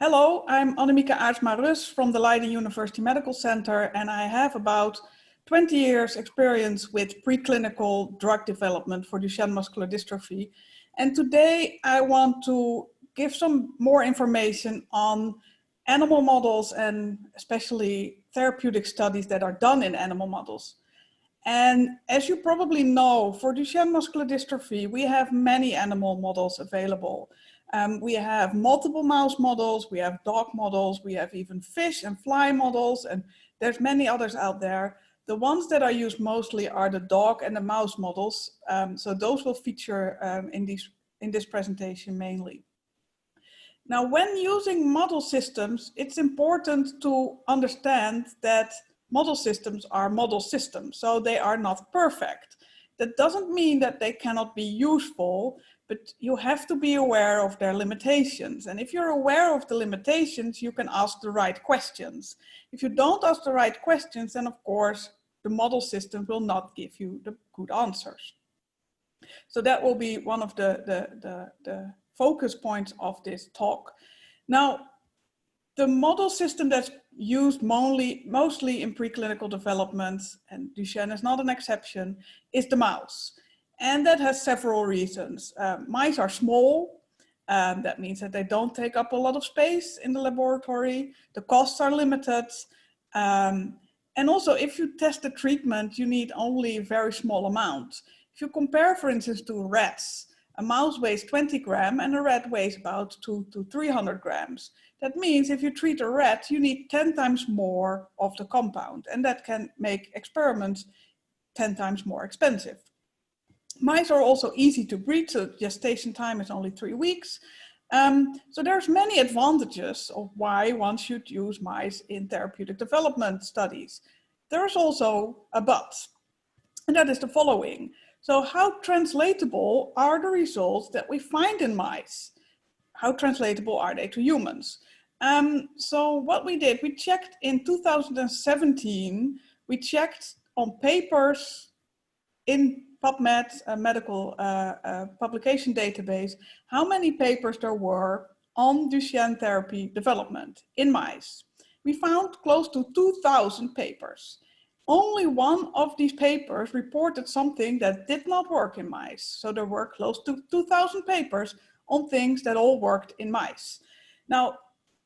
Hello, I'm Annemieke Aartsma-Rus from the Leiden University Medical Center, and I have about 20 years experience with preclinical drug development for Duchenne muscular dystrophy. And today I want to give some more information on animal models and especially therapeutic studies that are done in animal models. And as you probably know, for Duchenne muscular dystrophy, we have many animal models available. We have multiple mouse models, we have dog models, we have even fish and fly models, and there's many others out there. The ones that are used mostly are the dog and the mouse models. So those will feature in this presentation mainly. Now, when using model systems, it's important to understand that model systems are model systems, so they are not perfect. That doesn't mean that they cannot be useful, but you have to be aware of their limitations. And if you're aware of the limitations, you can ask the right questions. If you don't ask the right questions, then of course, the model system will not give you the good answers. So that will be one of the focus points of this talk. Now, the model system that's used mostly in preclinical development, and Duchenne is not an exception, is the mouse. And that has several reasons. Mice are small. That means that they don't take up a lot of space in the laboratory. The costs are limited. And also, if you test the treatment, you need only a very small amount. If you compare, for instance, to rats, a mouse weighs 20 grams and a rat weighs about 200 to 300 grams. That means if you treat a rat, you need 10 times more of the compound, and that can make experiments 10 times more expensive. Mice are also easy to breed, so gestation time is only 3 weeks. So there's many advantages of why one should use mice in therapeutic development studies. There's also a but, and that is the following. So how translatable are the results that we find in mice? How translatable are they to humans? So what we did, we checked in 2017, we checked on papers in PubMed, a medical publication database, how many papers there were on Duchenne therapy development in mice. We found close to 2,000 papers. Only one of these papers reported something that did not work in mice. So there were close to 2,000 papers on things that all worked in mice. Now,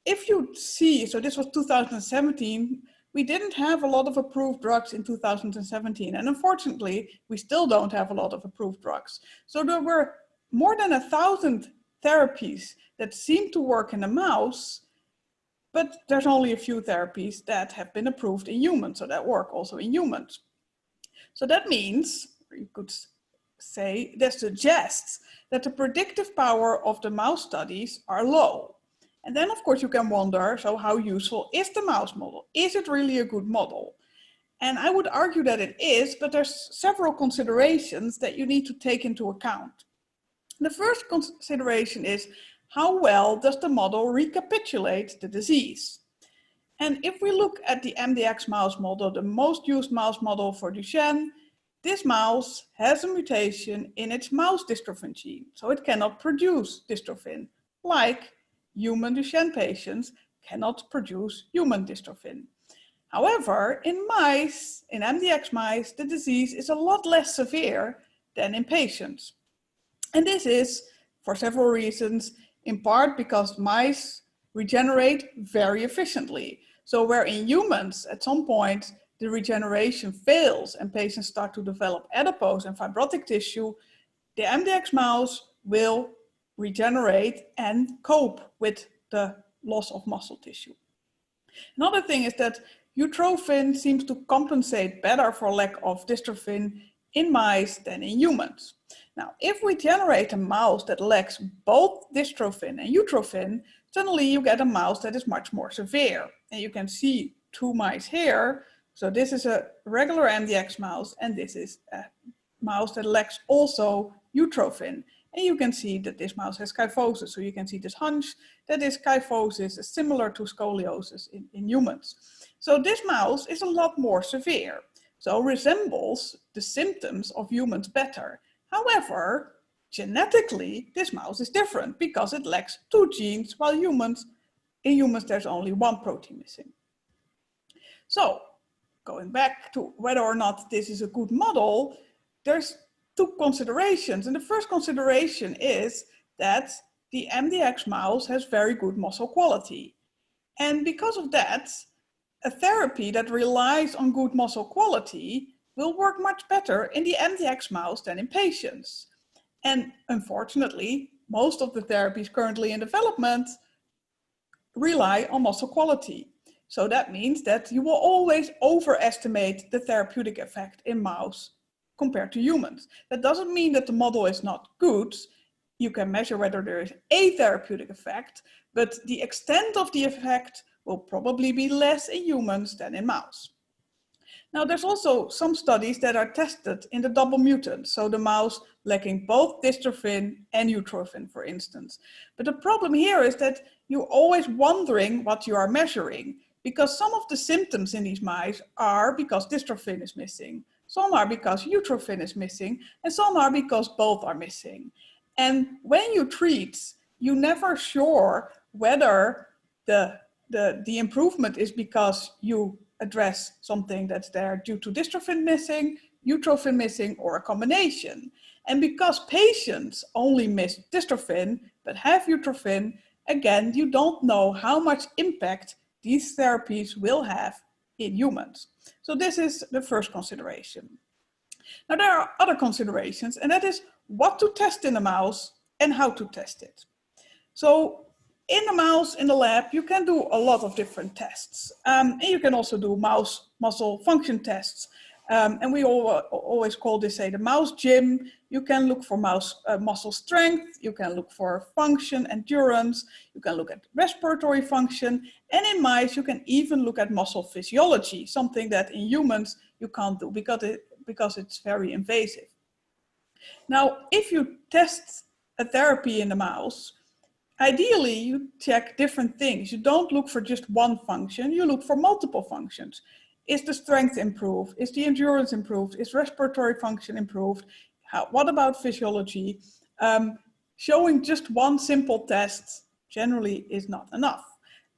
if you see, so this was 2017, we didn't have a lot of approved drugs in 2017. And unfortunately, we still don't have a lot of approved drugs. So there were more than 1,000 therapies that seemed to work in a mouse, but there's only a few therapies that have been approved in humans, so that work also in humans. So that means, you could say, that suggests that the predictive power of the mouse studies are low. And then of course you can wonder, so how useful is the mouse model? Is it really a good model? And I would argue that it is, but there's several considerations that you need to take into account. The first consideration is, how well does the model recapitulate the disease? And if we look at the MDX mouse model, the most used mouse model for Duchenne, this mouse has a mutation in its mouse dystrophin gene, so it cannot produce dystrophin, like human Duchenne patients cannot produce human dystrophin. However, in mice, in MDX mice, the disease is a lot less severe than in patients. And this is for several reasons, in part because mice regenerate very efficiently. So where in humans, at some point, the regeneration fails and patients start to develop adipose and fibrotic tissue, the MDX mouse will regenerate and cope with the loss of muscle tissue. Another thing is that utrophin seems to compensate better for lack of dystrophin in mice than in humans. Now, if we generate a mouse that lacks both dystrophin and utrophin, suddenly you get a mouse that is much more severe. And you can see 2 mice here. So this is a regular MDX mouse, and this is a mouse that lacks also utrophin. And you can see that this mouse has kyphosis. So you can see this hunch, that is kyphosis, is similar to scoliosis in humans. So this mouse is a lot more severe. So resembles the symptoms of humans better. However, genetically, this mouse is different because it lacks 2 genes while humans In humans, there's only one protein missing. So going back to whether or not this is a good model, there's two considerations. And the first consideration is that the MDX mouse has very good muscle quality. And because of that, a therapy that relies on good muscle quality will work much better in the MDX mouse than in patients. And unfortunately, most of the therapies currently in development rely on muscle quality. So that means that you will always overestimate the therapeutic effect in mouse compared to humans. That doesn't mean that the model is not good. You can measure whether there is a therapeutic effect, but the extent of the effect will probably be less in humans than in mouse. Now, there's also some studies that are tested in the double mutant, so the mouse lacking both dystrophin and utrophin, for instance. But the problem here is that you're always wondering what you are measuring, because some of the symptoms in these mice are because dystrophin is missing, some are because utrophin is missing, and some are because both are missing. And when you treat, you're never sure whether the improvement is because you address something that's there due to dystrophin missing, utrophin missing, or a combination. And because patients only miss dystrophin but have utrophin, again, you don't know how much impact these therapies will have in humans. So this is the first consideration. Now there are other considerations, and that is what to test in a mouse and how to test it. So in the mouse, in the lab, you can do a lot of different tests. And you can also do mouse muscle function tests. And we always call this, say, the mouse gym. You can look for mouse muscle strength. You can look for function, endurance. You can look at respiratory function. And in mice, you can even look at muscle physiology, something that in humans you can't do because it's very invasive. Now, if you test a therapy in the mouse, ideally, you check different things. You don't look for just one function, you look for multiple functions. Is the strength improved? Is the endurance improved? Is respiratory function improved? What about physiology? Showing just one simple test generally is not enough.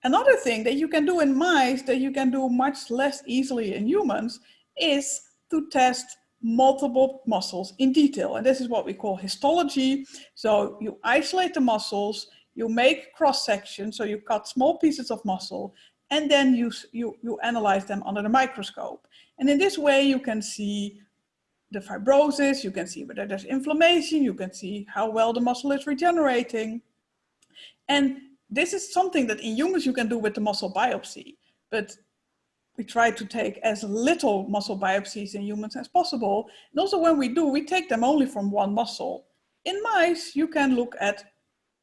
Another thing that you can do in mice that you can do much less easily in humans is to test multiple muscles in detail. And this is what we call histology. So you isolate the muscles, you make cross sections, so you cut small pieces of muscle, and then you analyze them under the microscope. And in this way, you can see the fibrosis, you can see whether there's inflammation, you can see how well the muscle is regenerating. And this is something that in humans you can do with the muscle biopsy, but we try to take as little muscle biopsies in humans as possible. And also when we do, we take them only from one muscle. In mice, you can look at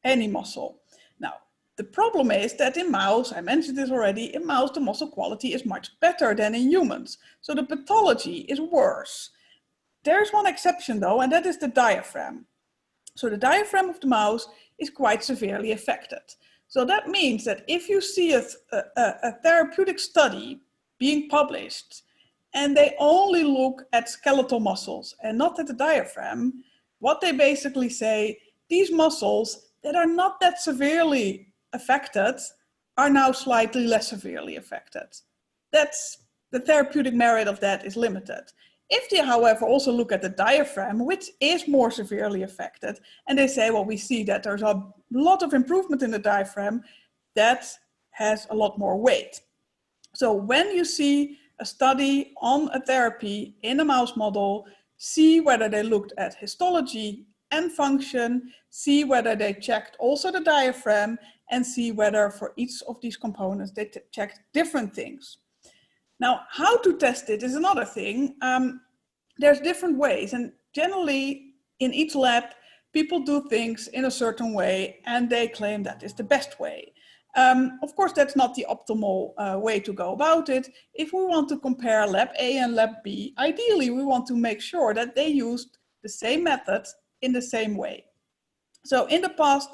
any muscle. Now, the problem is that in mouse, I mentioned this already, in mouse the muscle quality is much better than in humans. So the pathology is worse. There's one exception though, and that is the diaphragm. So the diaphragm of the mouse is quite severely affected. So that means that if you see a therapeutic study being published and they only look at skeletal muscles and not at the diaphragm, what they basically say, these muscles that are not that severely affected are now slightly less severely affected. That's the therapeutic merit of that is limited. If they, however, also look at the diaphragm, which is more severely affected, and they say, well, we see that there's a lot of improvement in the diaphragm, that has a lot more weight. So when you see a study on a therapy in a mouse model, see whether they looked at histology and function, see whether they checked also the diaphragm, and see whether for each of these components they checked different things. Now, how to test it is another thing. There's different ways, and generally in each lab, people do things in a certain way, and they claim that is the best way. Of course, that's not the optimal way to go about it. If we want to compare lab A and lab B, ideally we want to make sure that they used the same method in the same way. So in the past,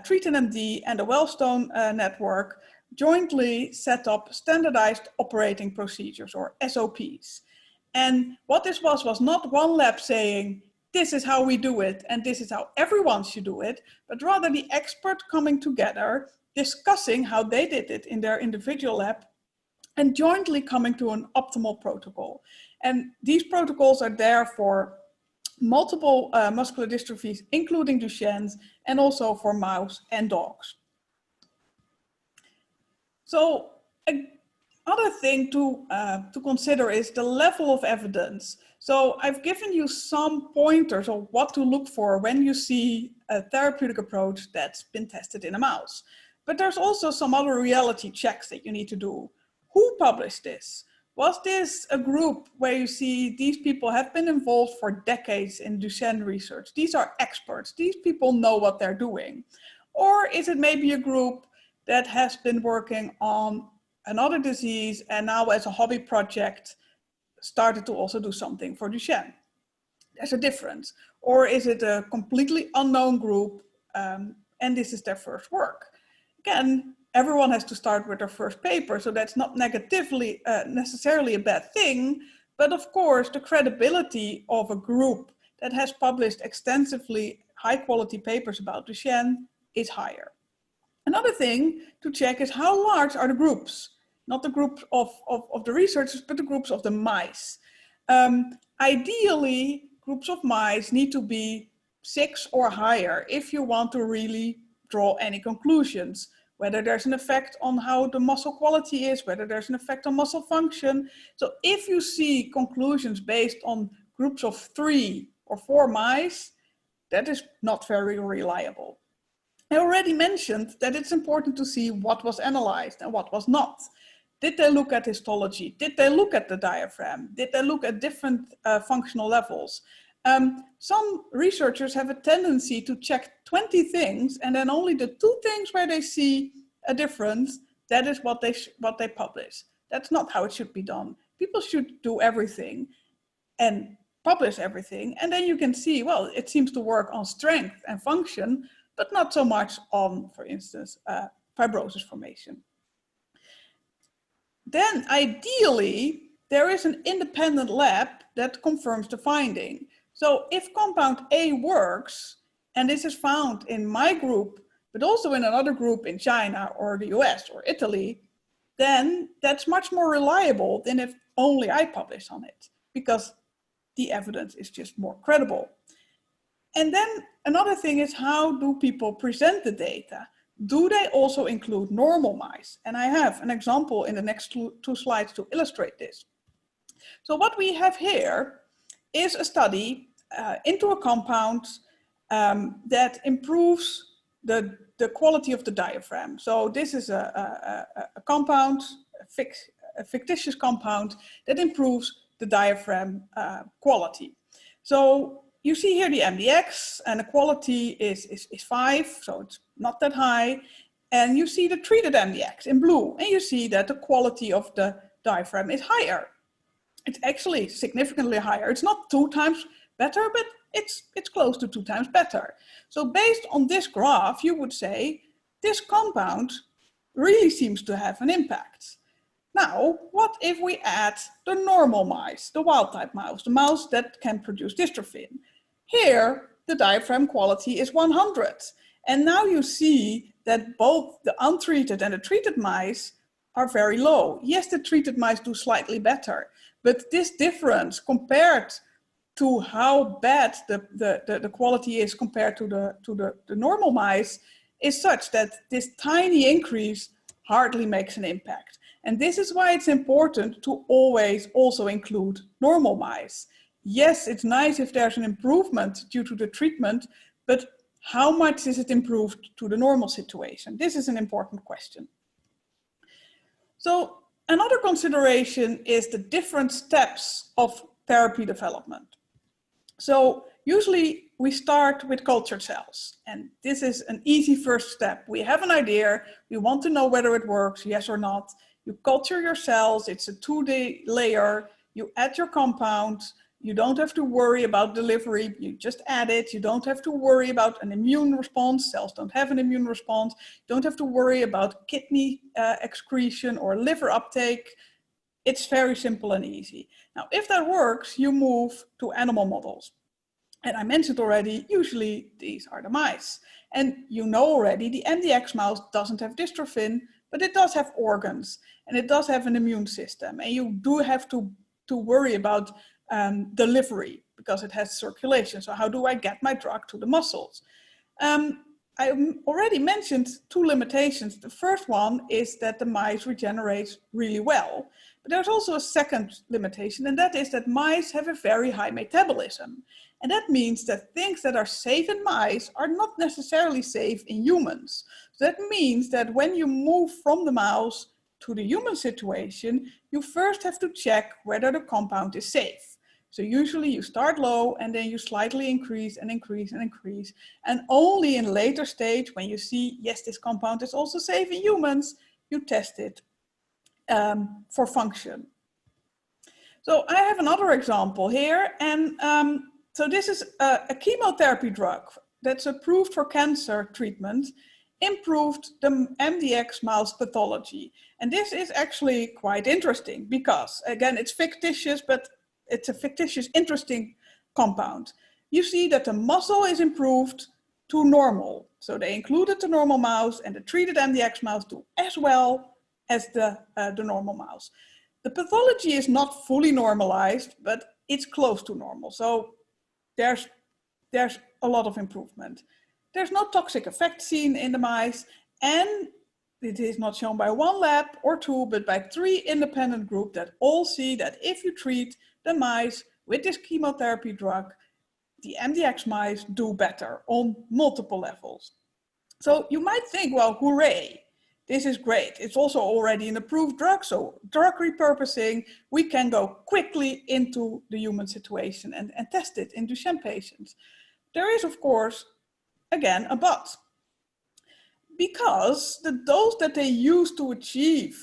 TREAT-NMD and the Wellstone network jointly set up standardized operating procedures, or SOPs. And what this was not one lab saying, this is how we do it and this is how everyone should do it, but rather the expert coming together, discussing how they did it in their individual lab and jointly coming to an optimal protocol. And these protocols are there for multiple muscular dystrophies, including Duchenne's, and also for mouse and dogs. So another thing to consider is the level of evidence. So I've given you some pointers of what to look for when you see a therapeutic approach that's been tested in a mouse. But there's also some other reality checks that you need to do. Who published this? Was this a group where you see these people have been involved for decades in Duchenne research? These are experts. These people know what they're doing. Or is it maybe a group that has been working on another disease and now as a hobby project started to also do something for Duchenne? There's a difference. Or is it a completely unknown group and this is their first work? Again, everyone has to start with their first paper, so that's not negatively necessarily a bad thing, but of course the credibility of a group that has published extensively high quality papers about Duchenne is higher. Another thing to check is how large are the groups, not the groups of the researchers, but the groups of the mice. Ideally, groups of mice need to be 6 or higher if you want to really draw any conclusions, whether there's an effect on how the muscle quality is, whether there's an effect on muscle function. So if you see conclusions based on groups of 3 or 4 mice, that is not very reliable. I already mentioned that it's important to see what was analyzed and what was not. Did they look at histology? Did they look at the diaphragm? Did they look at different functional levels? Some researchers have a tendency to check 20 things and then only the 2 things where they see a difference, that is what they publish. That's not how it should be done. People should do everything and publish everything, and then you can see, well, it seems to work on strength and function, but not so much on, for instance, fibrosis formation. Then ideally, there is an independent lab that confirms the finding. So if compound A works, and this is found in my group, but also in another group in China or the US or Italy, then that's much more reliable than if only I publish on it, because the evidence is just more credible. And then another thing is, how do people present the data? Do they also include normal mice? And I have an example in the next two slides to illustrate this. So what we have here is a study into a compound that improves the quality of the diaphragm. So this is a compound, a fictitious compound that improves the diaphragm quality. So you see here the MDX, and the quality is 5, so it's not that high. And you see the treated MDX in blue, and you see that the quality of the diaphragm is higher. It's actually significantly higher. It's not 2 times better, but it's close to 2 times better. So based on this graph, you would say this compound really seems to have an impact. Now, what if we add the normal mice, the wild type mouse, the mouse that can produce dystrophin? Here, the diaphragm quality is 100. And now you see that both the untreated and the treated mice are very low. Yes, the treated mice do slightly better, but this difference compared to how bad the quality is compared to the normal mice is such that this tiny increase hardly makes an impact. And this is why it's important to always also include normal mice. Yes, it's nice if there's an improvement due to the treatment, but how much is it improved to the normal situation? This is an important question. So another consideration is the different steps of therapy development. So usually we start with cultured cells, and this is an easy first step. We have an idea, we want to know whether it works, yes or not. You culture your cells, it's a 2D layer, you add your compound, you don't have to worry about delivery, you just add it, you don't have to worry about an immune response, cells don't have an immune response, you don't have to worry about kidney excretion or liver uptake. It's very simple and easy. Now, if that works, you move to animal models. And I mentioned already, usually these are the mice. And you know already, the MDX mouse doesn't have dystrophin, but it does have organs, and it does have an immune system. And you do have to worry about delivery, because it has circulation. So how do I get my drug to the muscles? I already mentioned two limitations. The first one is that the mice regenerate really well. But there's also a second limitation, and that is that mice have a very high metabolism. And that means that things that are safe in mice are not necessarily safe in humans. So that means that when you move from the mouse to the human situation, you first have to check whether the compound is safe. So usually you start low and then you slightly increase and increase and increase. And only in later stage, when you see, yes, this compound is also safe in humans, you test it for function. So I have another example here. And so this is a chemotherapy drug that's approved for cancer treatment, improved the MDX mouse pathology. And this is actually quite interesting because, again, it's fictitious, but it's a fictitious, interesting compound. You see that the muscle is improved to normal. So they included the normal mouse, and the treated MDX mouse do as well as the normal mouse. The pathology is not fully normalized, but it's close to normal. So there's a lot of improvement. There's no toxic effect seen in the mice, and it is not shown by one lab or two, but by 3 independent groups that all see that if you treat the mice with this chemotherapy drug, the MDX mice do better on multiple levels. So you might think, well, hooray, this is great. It's also already an approved drug, so drug repurposing, we can go quickly into the human situation and test it in Duchenne patients. There is, of course, again, a but. Because the dose that they use to achieve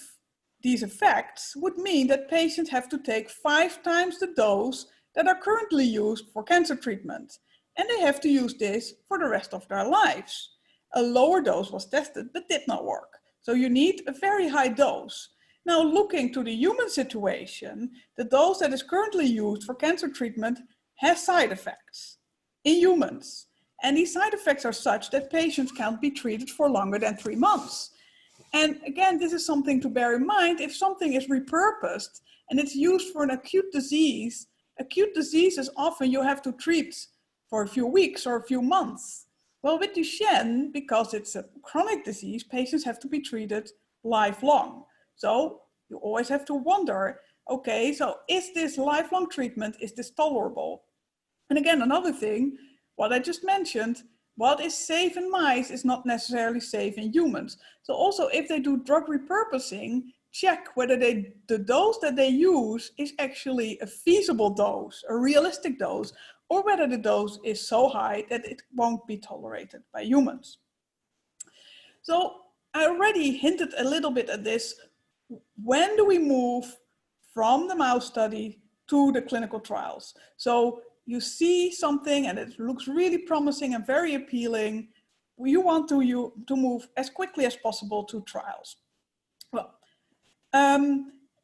these effects would mean that patients have to take 5 times the dose that are currently used for cancer treatment. And they have to use this for the rest of their lives. A lower dose was tested, but did not work. So you need a very high dose. Now, looking to the human situation, the dose that is currently used for cancer treatment has side effects in humans. And these side effects are such that patients can't be treated for longer than 3 months. And again, this is something to bear in mind. If something is repurposed and it's used for an acute disease is often you have to treat for a few weeks or a few months. Well, with Duchenne, because it's a chronic disease, patients have to be treated lifelong. So you always have to wonder, okay, so is this lifelong treatment, is this tolerable? And again, another thing, what I just mentioned, what is safe in mice is not necessarily safe in humans. So also if they do drug repurposing, check whether the dose that they use is actually a feasible dose, a realistic dose, or whether the dose is so high that it won't be tolerated by humans. So I already hinted a little bit at this. When do we move from the mouse study to the clinical trials? So you see something and it looks really promising and very appealing. You want to move as quickly as possible to trials. Well,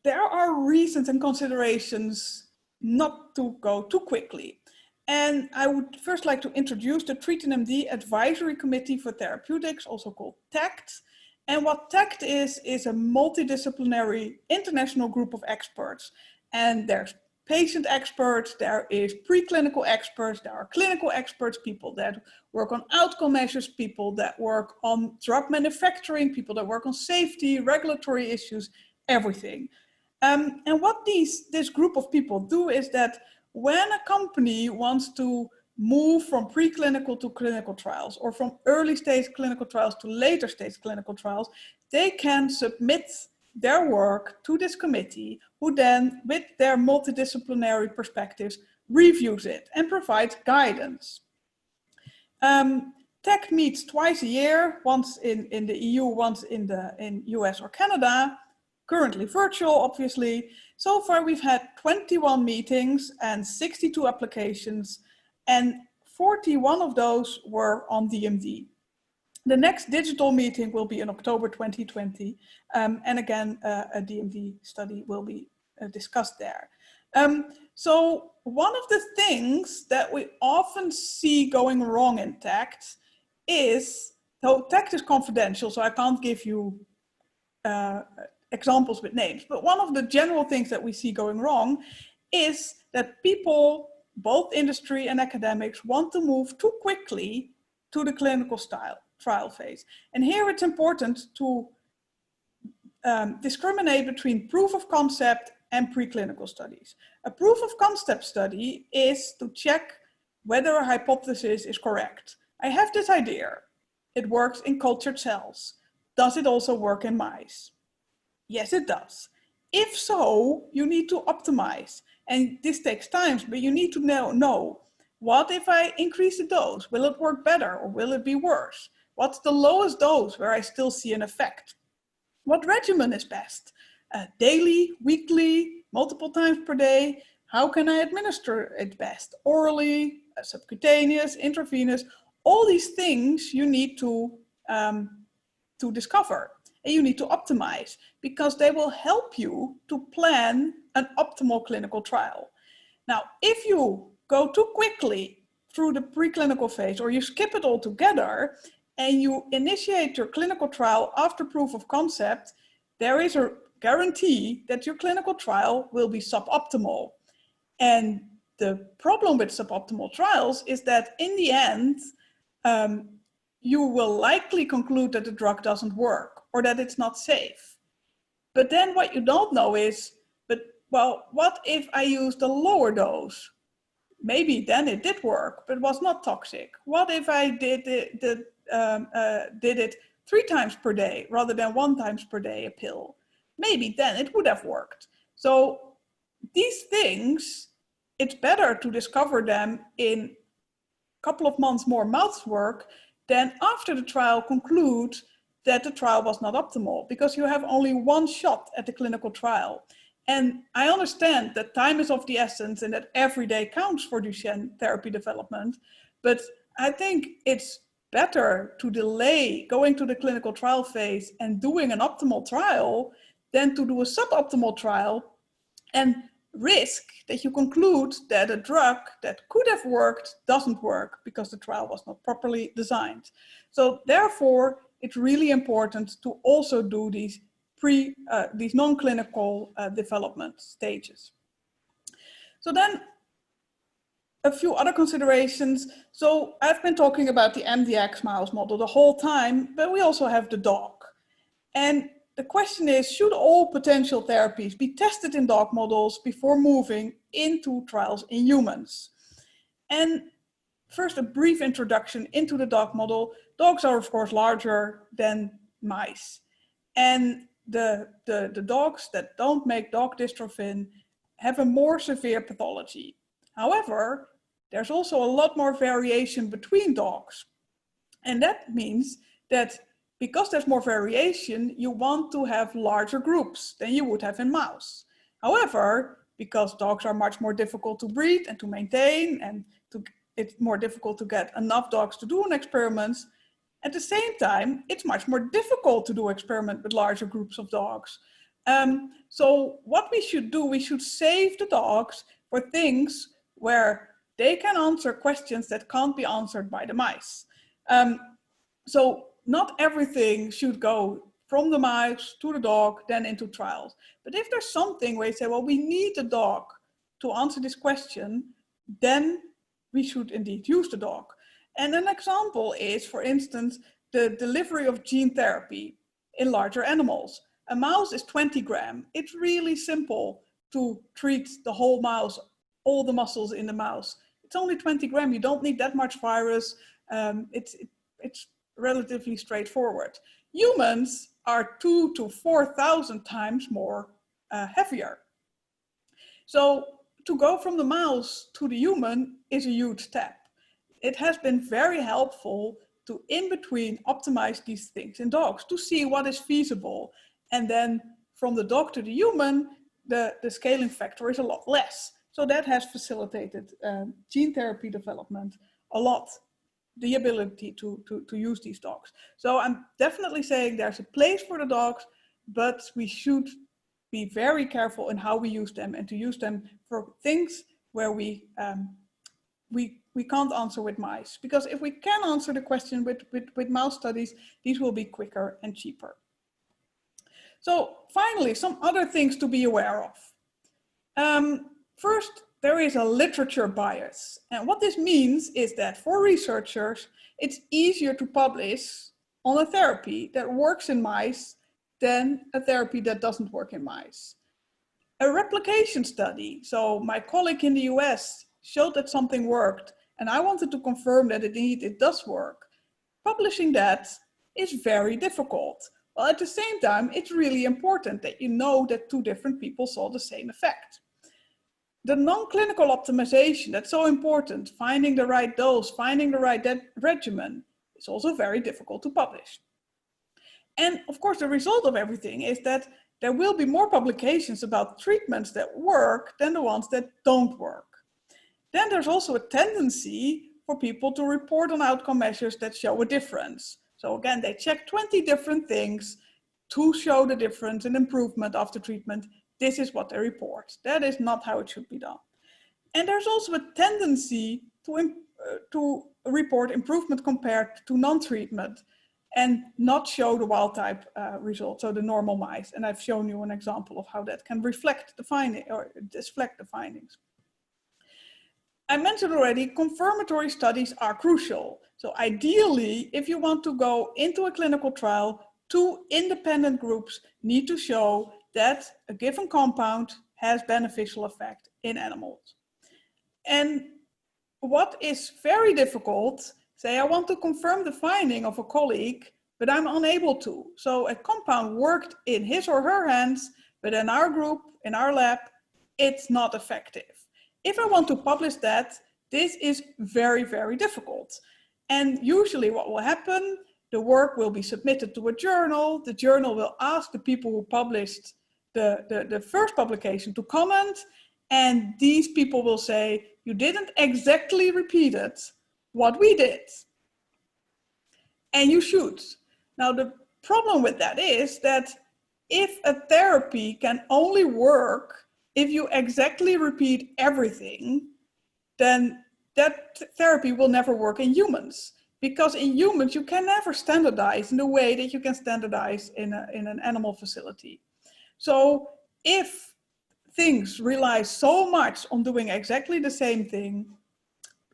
there are reasons and considerations not to go too quickly. And I would first like to introduce the TREAT-NMD Advisory Committee for Therapeutics, also called TACT. And what TACT is a multidisciplinary international group of experts. And there's patient experts, there is preclinical experts, there are clinical experts, people that work on outcome measures, people that work on drug manufacturing, people that work on safety, regulatory issues, everything. And what this group of people do is that when a company wants to move from preclinical to clinical trials, or from early stage clinical trials to later stage clinical trials, they can submit their work to this committee, who then, with their multidisciplinary perspectives, reviews it and provides guidance. TAC meets twice a year, once in the EU, once in US or Canada, currently virtual, obviously. So far, we've had 21 meetings and 62 applications, and 41 of those were on DMD. The next digital meeting will be in October 2020. And again, a DMD study will be discussed there. So one of the things that we often see going wrong in TACT is, so TACT is confidential, so I can't give you examples with names, but one of the general things that we see going wrong is that people, both industry and academics, want to move too quickly to the clinical trial phase. And here it's important to discriminate between proof of concept and preclinical studies. A proof of concept study is to check whether a hypothesis is correct. I have this idea. It works in cultured cells. Does it also work in mice? Yes, it does. If so, you need to optimize. And this takes time, but you need to know what if I increase the dose? Will it work better or will it be worse? What's the lowest dose where I still see an effect? What regimen is best? Daily, weekly, multiple times per day? How can I administer it best? Orally, subcutaneous, intravenous? All these things you need to discover, and you need to optimize, because they will help you to plan an optimal clinical trial. Now, if you go too quickly through the preclinical phase, or you skip it altogether, and you initiate your clinical trial after proof of concept, there is a guarantee that your clinical trial will be suboptimal. And the problem with suboptimal trials is that in the end, you will likely conclude that the drug doesn't work or that it's not safe. But then what you don't know is, well, what if I used a lower dose? Maybe then it did work, but was not toxic. What if I did it 3 times per day rather than 1 time per day a pill? Maybe then it would have worked. So these things, it's better to discover them in a couple of months more mouse work than after the trial conclude that the trial was not optimal, because you have only one shot at the clinical trial. And I understand that time is of the essence and that every day counts for Duchenne therapy development, but I think it's better to delay going to the clinical trial phase and doing an optimal trial than to do a suboptimal trial and risk that you conclude that a drug that could have worked doesn't work because the trial was not properly designed. So therefore, it's really important to also do these non-clinical development stages. So then a few other considerations. So I've been talking about the MDX mouse model the whole time, but we also have the dog. And the question is, should all potential therapies be tested in dog models before moving into trials in humans? And first, a brief introduction into the dog model. Dogs are, of course, larger than mice. And the dogs that don't make dog dystrophin have a more severe pathology. However, there's also a lot more variation between dogs. And that means that because there's more variation, you want to have larger groups than you would have in mouse. However, because dogs are much more difficult to breed and to maintain, and it's more difficult to get enough dogs to do an experiment, at the same time, it's much more difficult to do experiment with larger groups of dogs. So what we should do, we should save the dogs for things where they can answer questions that can't be answered by the mice. So not everything should go from the mouse to the dog, then into trials. But if there's something where you say, well, we need the dog to answer this question, then we should indeed use the dog. And an example is, for instance, the delivery of gene therapy in larger animals. A mouse is 20 grams. It's really simple to treat the whole mouse, all the muscles in the mouse. It's only 20 grams. You don't need that much virus. It's relatively straightforward. Humans are 2,000 to 4,000 times more heavier. So to go from the mouse to the human is a huge step. It has been very helpful to, in between, optimize these things in dogs to see what is feasible. And then from the dog to the human, the scaling factor is a lot less. So that has facilitated gene therapy development a lot, the ability to use these dogs. So I'm definitely saying there's a place for the dogs, but we should be very careful in how we use them, and to use them for things where we can't answer with mice. Because if we can answer the question with mouse studies, these will be quicker and cheaper. So finally, some other things to be aware of. First, there is a literature bias. And what this means is that for researchers, it's easier to publish on a therapy that works in mice than a therapy that doesn't work in mice. A replication study, so my colleague in the US showed that something worked, and I wanted to confirm that indeed it does work. Publishing that is very difficult. Well, at the same time, it's really important that you know that two different people saw the same effect. The non-clinical optimization, that's so important, finding the right dose, finding the right regimen, is also very difficult to publish. And of course, the result of everything is that there will be more publications about treatments that work than the ones that don't work. Then there's also a tendency for people to report on outcome measures that show a difference. So again, they check 20 different things to show the difference and improvement after treatment. This is what they report. That is not how it should be done. And there's also a tendency to report improvement compared to non-treatment and not show the wild type result, so the normal mice. And I've shown you an example of how that can reflect the finding or deflect the findings. I mentioned already, confirmatory studies are crucial. So ideally, if you want to go into a clinical trial, two independent groups need to show that a given compound has beneficial effect in animals. And what is very difficult, say I want to confirm the finding of a colleague, but I'm unable to. So a compound worked in his or her hands, but in our group, in our lab, it's not effective. If I want to publish that, this is very, very difficult. And usually what will happen, the work will be submitted to a journal. The journal will ask the people who published the first publication to comment. And these people will say, you didn't exactly repeat it, what we did. And you should. Now, the problem with that is that if a therapy can only work if you exactly repeat everything, then that therapy will never work in humans. Because in humans, you can never standardize in the way that you can standardize in an animal facility. So if things rely so much on doing exactly the same thing,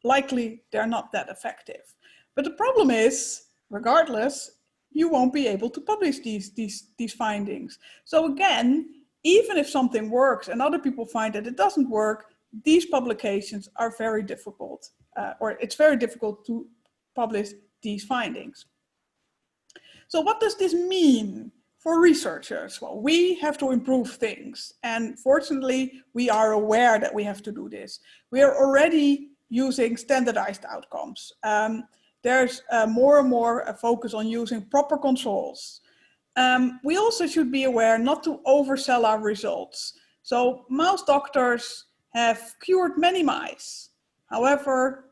likely they're not that effective. But the problem is, regardless, you won't be able to publish these findings. So again, even if something works and other people find that it doesn't work, these publications are very difficult, or it's very difficult to publish these findings. So what does this mean for researchers? Well, we have to improve things. And fortunately, we are aware that we have to do this. We are already using standardized outcomes. There's more and more a focus on using proper controls. We also should be aware not to oversell our results. So mouse doctors have cured many mice. However,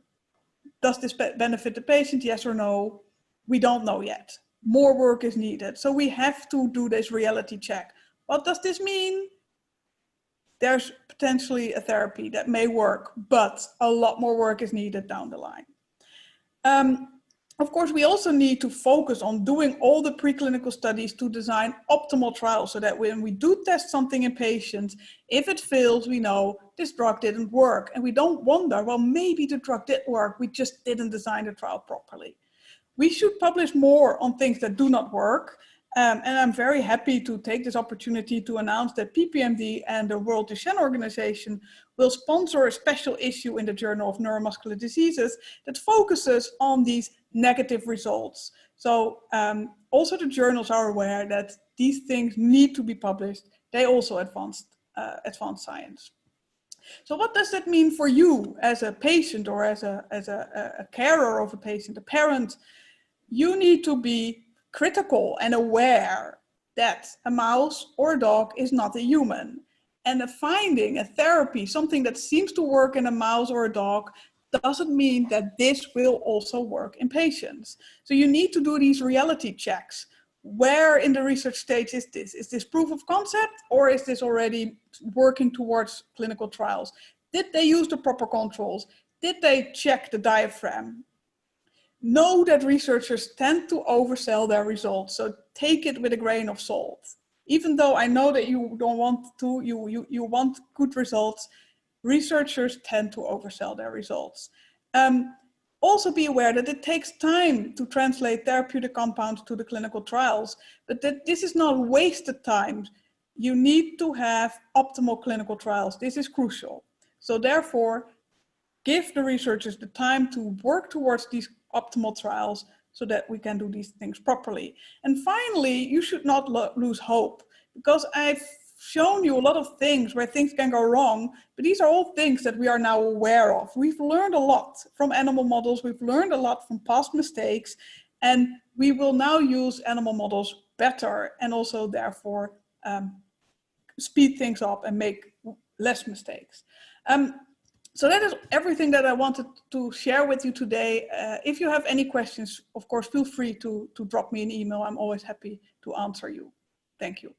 does this benefit the patient? Yes or no? We don't know yet. More work is needed. So we have to do this reality check. What does this mean? There's potentially a therapy that may work, but a lot more work is needed down the line. Of course, we also need to focus on doing all the preclinical studies to design optimal trials so that when we do test something in patients, if it fails, we know this drug didn't work. And we don't wonder, well, maybe the drug did work, we just didn't design the trial properly. We should publish more on things that do not work. And I'm very happy to take this opportunity to announce that PPMD and the World Duchenne Organization will sponsor a special issue in the Journal of Neuromuscular Diseases that focuses on these negative results. So also the journals are aware that these things need to be published. They also advance science. So what does that mean for you as a patient or as a carer of a patient, a parent? You need to be critical and aware that a mouse or a dog is not a human. And a finding, a therapy, something that seems to work in a mouse or a dog doesn't mean that this will also work in patients. So you need to do these reality checks. Where in the research stage is this? Is this proof of concept or is this already working towards clinical trials? Did they use the proper controls? Did they check the diaphragm? Know that researchers tend to oversell their results, so take it with a grain of salt. Even though I know that you don't want to, you want good results, researchers tend to oversell their results. Also be aware that it takes time to translate therapeutic compounds to the clinical trials, but that this is not wasted time. You need to have optimal clinical trials. This is crucial. So therefore, give the researchers the time to work towards these optimal trials so that we can do these things properly. And finally, you should not lose hope, because I've shown you a lot of things where things can go wrong, but these are all things that we are now aware of. We've learned a lot from animal models, we've learned a lot from past mistakes, and we will now use animal models better and also therefore speed things up and make less mistakes. So that is everything that I wanted to share with you today. If you have any questions, of course, feel free to drop me an email. I'm always happy to answer you. Thank you.